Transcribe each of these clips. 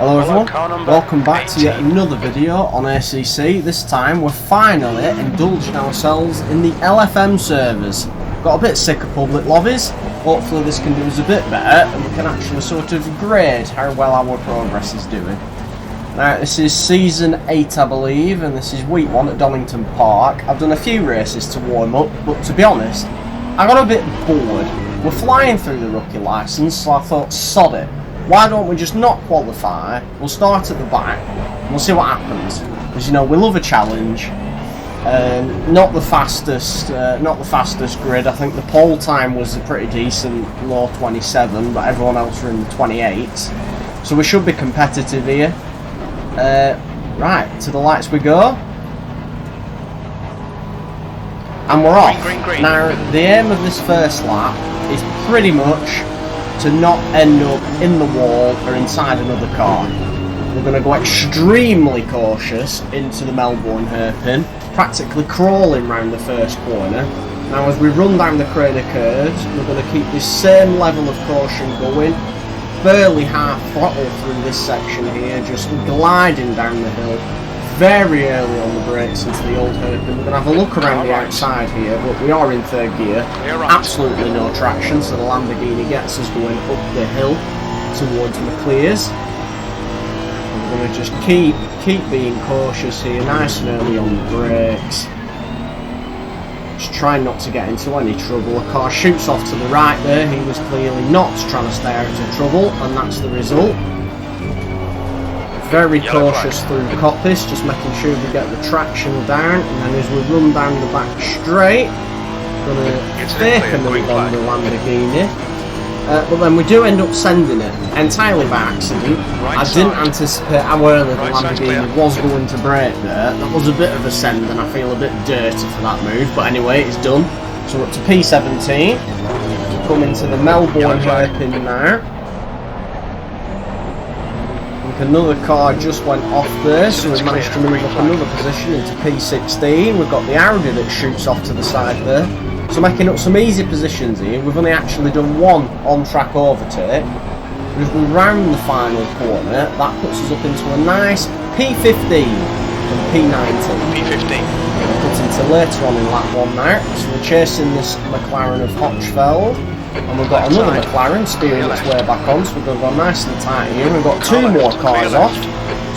Hello everyone, welcome back to yet another video on ACC. This time we're finally indulging ourselves in the LFM servers. Got a bit sick of public lobbies. Hopefully this can do us a bit better and we can actually sort of grade how well our progress is doing. Now this is season 8 I believe, and this is week 1 at Donington Park. I've done a few races to warm up, but to be honest, I got a bit bored. We're flying through the rookie licence, so I thought, sod it. Why don't we just not qualify? We'll start at the back and we'll see what happens. Because you know we love a challenge. Not the fastest grid. I think the pole time was a pretty decent low 27, but everyone else were in the 28s. So we should be competitive here. Right, to the lights we go. And we're off. Green. Now, the aim of this first lap is pretty much to not end up in the wall or inside another car. We're going to go extremely cautious into the Melbourne hairpin, practically crawling round the first corner. Now, as we run down the crater curves, we're going to keep this same level of caution going. Barely half throttle through this section here, just gliding down the hill very early on the brakes into the old hairpin. We're going to have a look around the outside here, but we are in third gear. Absolutely no traction, so the Lamborghini gets us going up the hill towards McClears. We're going to just keep being cautious here, nice and early on the brakes. Just trying not to get into any trouble. A car shoots off to the right there. He was clearly not trying to stay out of trouble, and that's the result. Very cautious through the coppice, just making sure we get the traction down, and then as we run down the back straight, going to fake a move on the Lamborghini. But then we do end up sending it entirely by accident. I didn't anticipate how early the Lamborghini was going to brake there. That was a bit of a send and I feel a bit dirty for that move, but anyway, it's done. So we're up to P17. We come into the Melbourne hairpin now. Another car just went off there, so we've managed to move up another position into P16. We've got the Audi that shoots off to the side there. So making up some easy positions here. We've only actually done one on-track overtake. We've gone round the final corner. That puts us up into a nice P15 and P19. P15. We'll put into later on in lap 1 now. So we're chasing this McLaren of Hochfeld. And we've got another McLaren steering its way back on, so we're going to go nice and tight here. We've got two more cars off.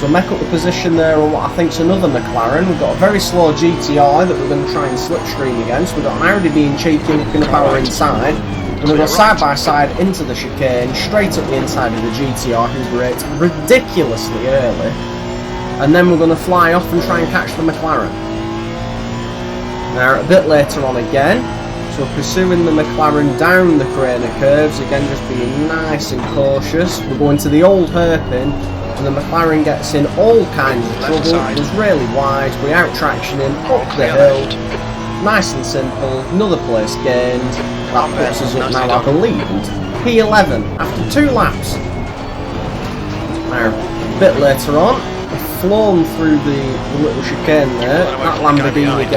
So make up the position there on what I think is another McLaren. We've got a very slow GTI that we're going to try and slipstream against. We've got an Audi being cheeky and going to power inside. We're going to go side by side into the chicane, straight up the inside of the GTR, who braked ridiculously early. And then we're going to fly off and try and catch the McLaren. Now, a bit later on again. So pursuing the McLaren down the crater curves, again just being nice and cautious. We're going to the old hairpin, and the McLaren gets in all kinds of trouble. It was really wide, we out-traction him up the hill. Nice and simple, another place gained. That puts us up now, I believe, P11 after 2 laps. Now, a bit later on, we've flown through the little chicane there. That Lamborghini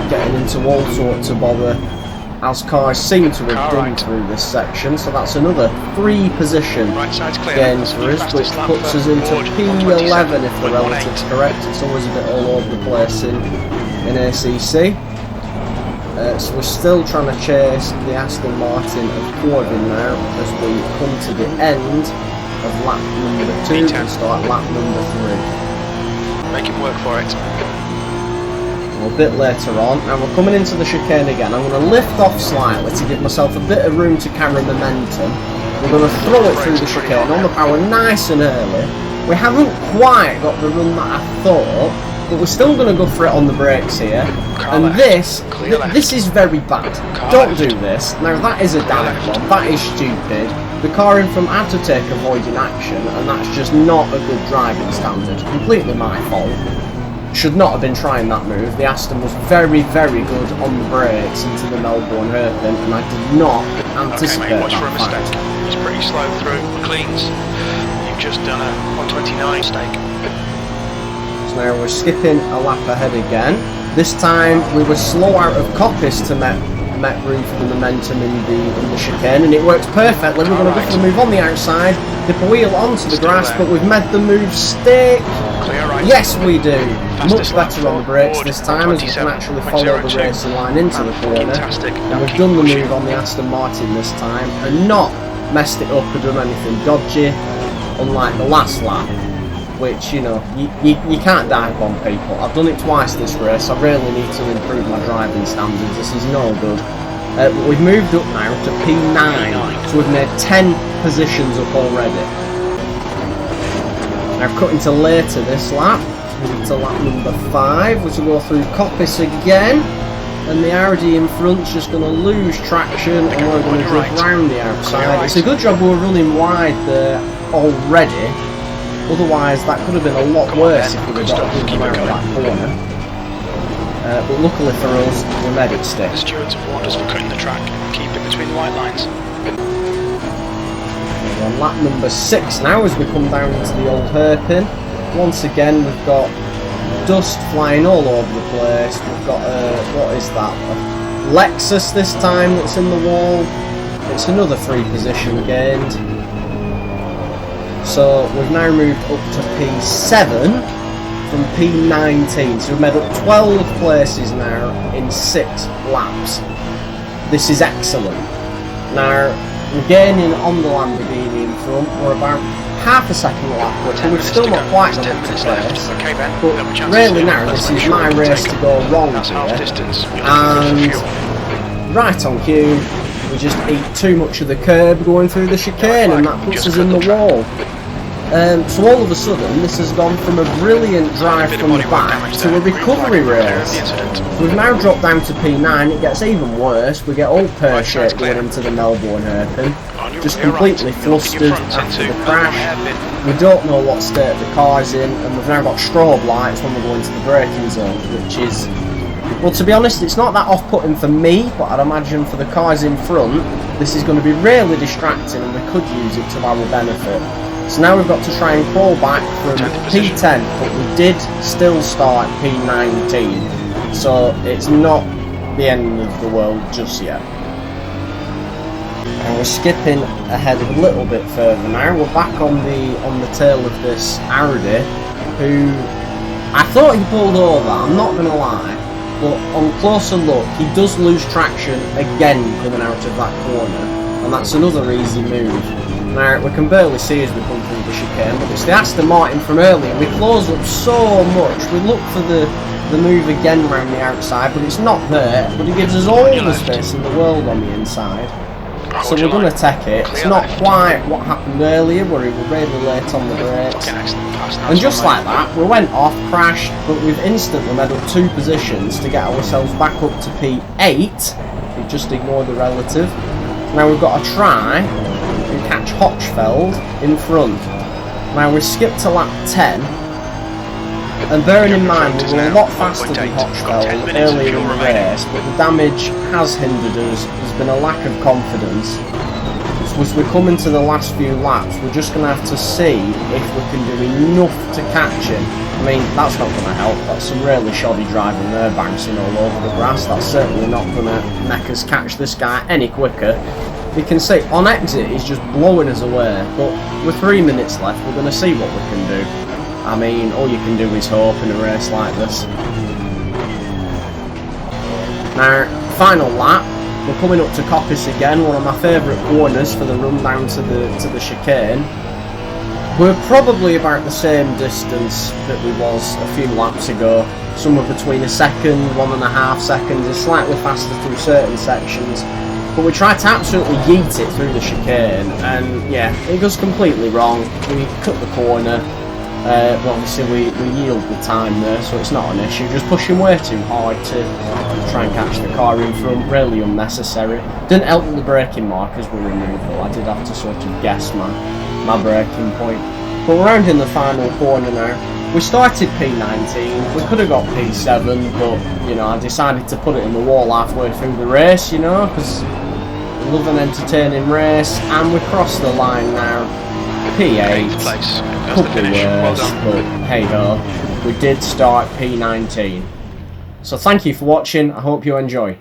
getting into all sorts of bother as cars seem to have done through this section. So that's another 3 position gain for us, which puts us into P11 if the relative's correct. It's always a bit all over the place in ACC. So we're still trying to chase the Aston Martin of Corbin now as we come to the end of lap number 2 and start lap number 3. Make him work for it. A bit later on, and we're coming into the chicane again. I'm going to lift off slightly to give myself a bit of room to carry momentum. We're going to throw it through the chicane on the power nice and early. We haven't quite got the run that I thought, but we're still going to go for it on the brakes here. And this is very bad. Don't do this. Now that is a dive bomb. That is stupid. The car in front had to take avoiding action, and that's just not a good driving standard. Completely my fault. Should not have been trying that move. The Aston was very, very good on the brakes into the Melbourne hairpin, and I did not anticipate watch for a mistake. It's pretty slow through cleans. You've just done a 129 mistake. So now we're skipping a lap ahead again. This time we were slow out of coppice to met room for the momentum in the chicane, and it works perfectly. We're going to go for the move on the outside, dip a wheel onto the grass, but we've made the move stick. Yes, we do. Much better on the brakes this time, as we can actually follow the racing line into the corner. And we've done the move on the Aston Martin this time, and not messed it up or done anything dodgy, unlike the last lap, which, you know, you can't dive on people. I've done it twice this race. I really need to improve my driving standards. This is no good. But we've moved up now to P9, so we've made 10 positions up already. Now cutting to later this lap, moving to lap number 5, which will go through Coppice again, and the Audi in front's just going to lose traction, and we're going to drift round the outside. It's a good job we're running wide there already, otherwise that could have been a lot worse if we had got a good around that corner. But luckily for us, we made it stick. The stewards have warned us for cutting the track, keep it between the white lines. We're on lap number 6 now as we come down into the old hairpin. Once again we've got dust flying all over the place. We've got what is that? A Lexus this time that's in the wall. It's another 3 position gained. So we've now moved up to P7 from P19. So we've made up 12 places now in 6 laps. This is excellent. Now we're gaining on the Lamborghini in front. We're about half a second lap quicker. We've still not quite got up to place. But really now, this is my race to go wrong here. And right on cue, we just eat too much of the curb going through the chicane, and that puts us in the wall. So all of a sudden, this has gone from a brilliant drive from the back to a recovery race. We've now dropped down to P9, it gets even worse. We get all pear-shaped going into the Melbourne hairpin, just completely flustered after the crash. We don't know what state the car's in, and we've now got strobe lights when we go into the braking zone, which is, well, to be honest, it's not that off-putting for me, but I'd imagine for the cars in front, this is going to be really distracting, and we could use it to our benefit. So now we've got to try and crawl back from P10, but we did still start P19, so it's not the end of the world just yet. And we're skipping ahead a little bit further now. We're back on the tail of this Audi, who I thought he pulled over, I'm not going to lie, but on closer look he does lose traction again coming out of that corner, and that's another easy move. Now, we can barely see as we come through the chicane, but it's the Aston Martin from earlier. We close up so much. We look for the move again around the outside, but it's not there. But it gives us all the space in the world on the inside. So we're going to take it. It's not quite what happened earlier, where we were really late on the brakes. And just like that, we went off, crashed, but we've instantly made up 2 positions to get ourselves back up to P8. We just ignore the relative. Now we've got to try and catch Hochfeld in front. Now we skipped to lap 10, and bearing in mind we were a lot faster than Hochfeld earlier in the race, but the damage has hindered us. There's been a lack of confidence. So as we come into the last few laps, we're just going to have to see if we can do enough to catch him. I mean, that's not going to help. That's some really shoddy driving there, bouncing all over the grass. That's certainly not going to make us catch this guy any quicker. You can see, on exit, he's just blowing us away, but with 3 minutes left, we're going to see what we can do. I mean, all you can do is hope in a race like this. Now, final lap, we're coming up to Coppice again, one of my favourite corners for the run down to the chicane. We're probably about the same distance that we was a few laps ago, somewhere between a second, 1.5 seconds, it's slightly faster through certain sections. But we tried to absolutely yeet it through the chicane, and yeah, it goes completely wrong. We cut the corner, but obviously we yield the time there, so it's not an issue. Just pushing way too hard to try and catch the car in front, really unnecessary. Didn't help that the braking markers were removable. I did have to sort of guess my braking point. But we're rounding the final corner now. We started P19, we could have got P7, but, you know, I decided to put it in the wall halfway through the race, you know, because we love an entertaining race, and we crossed the line now. P8, couple of years, but hey ho, we did start P19. So thank you for watching, I hope you enjoy.